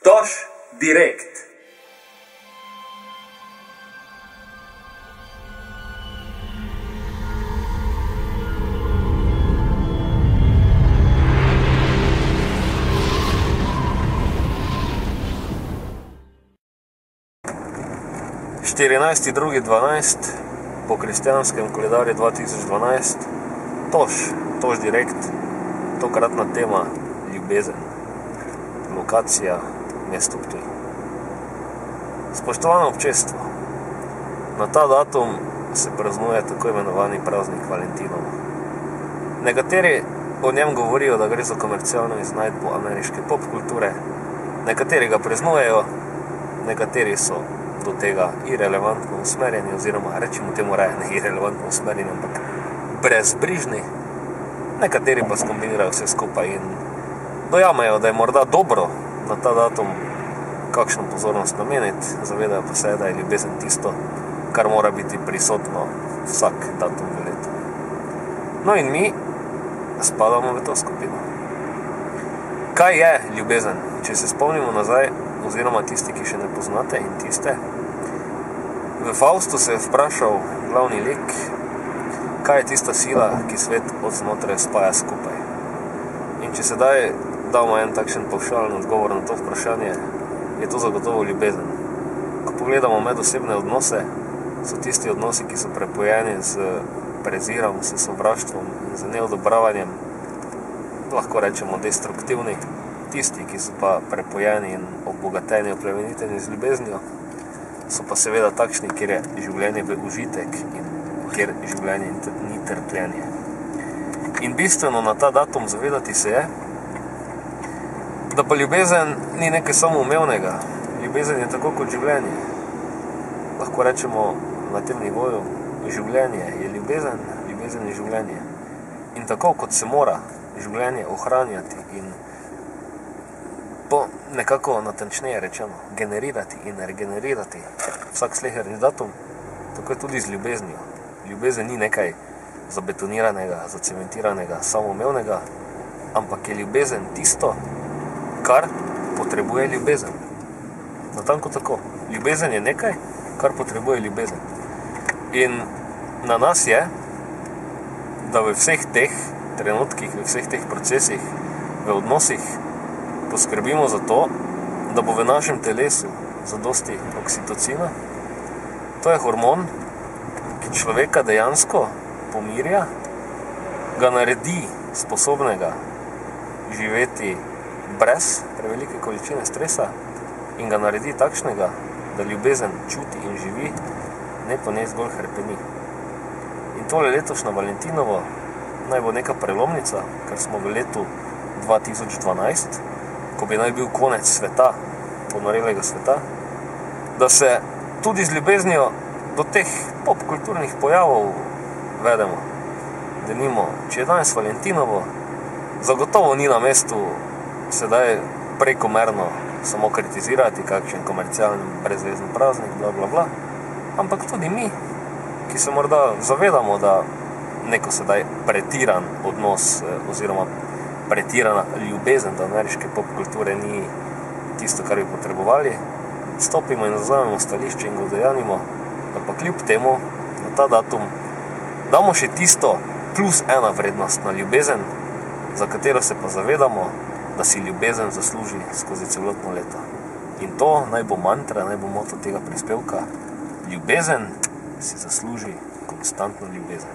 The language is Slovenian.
Toš direkt. Štirinajsti 2.12. po kristjanskem koledarju 2012. Toš direkt. Tokratna tema ljubezen. Lokacija mesto Ptuj. Spoštovano občestvo, na ta datum se praznuje tako imenovani praznik Valentinov. Nekateri o njem govorijo, da gre za komercialno iznajdbo ameriške popkulture, nekateri ga praznujejo, nekateri so do tega irelevantno usmerjeni, oziroma rečemo temu raje ne irelevantno usmerjeni, ampak brezbrižni, nekateri pa skombinirajo vse skupaj in dojamejo, da je morda dobro na ta datum kakšno pozornost nameniti, zavedajo pa se, da je ljubezen tisto, kar mora biti prisotno vsak datum v letu. No in mi spadamo v to skupino. Kaj je ljubezen? Če se spomnimo nazaj, oziroma tisti, ki še ne poznate in tiste, v Faustu se je vprašal glavni lik, kaj je tista sila, ki svet od znotraj spaja skupaj. In če sedaj damo en takšen pavšalen odgovor na to vprašanje, je to zagotovo ljubezen. Ko pogledamo medosebne odnose, so tisti odnosi, ki so prepojeni z prezirom, s sovraštvom in z neodobravanjem, lahko rečemo destruktivni. Tisti, ki so pa prepojeni in obogateni, oplemeniteni z ljubeznijo, so pa seveda takšni, kjer je življenje v užitek in kjer življenje ni trpljenje. In bistveno na ta datum zavedati se je, da pa ljubezen ni nekaj samoumevnega. Ljubezen je tako kot življenje. Lahko rečemo na tem nivoju, življenje je ljubezen, ljubezen je življenje. In tako kot se mora življenje ohranjati in nekako natančneje rečeno, generirati in regenerirati vsak sleherni datum, tako je tudi z ljubeznijo. Ljubezen ni nekaj zabetoniranega, zacementiranega, samoumevnega, ampak je ljubezen tisto, kar potrebuje ljubezen. Natanko tako. Ljubezen je nekaj, kar potrebuje ljubezen. In na nas je, da v vseh teh trenutkih, v vseh teh procesih, v odnosih poskrbimo za to, da bo v našem telesu zadosti oksitocina. To je hormon, ki človeka dejansko pomirja, ga naredi sposobnega živeti brez prevelike količine stresa in ga naredi takšnega, da ljubezen čuti in živi, ne pa ne zgolj hrepeni. In tole letošnjo Valentinovo naj bo neka prelomnica, ker smo v letu 2012, ko bi naj bil konec sveta, ponorelega sveta, da se tudi z ljubeznijo do teh popkulturnih pojavov vedemo. Denimo, če je danes Valentinovo, zagotovo ni na mestu sedaj prekomerno samo kritizirati kakšen komercialni brezvezen praznik, bla bla bla, ampak tudi mi, ki se morda zavedamo, da neko sedaj pretiran odnos oziroma pretirana ljubezen do ameriške popkulture ni tisto, kar bi potrebovali, stopimo in zavzamemo stališče in ga udejanimo, da pa kljub temu na ta datum damo še tisto +1 vrednost na ljubezen, za katero se pa zavedamo, da si ljubezen zasluži skozi celotno leto. In to naj bo mantra, naj bo moto tega prispevka. Ljubezen si zasluži konstantno ljubezen.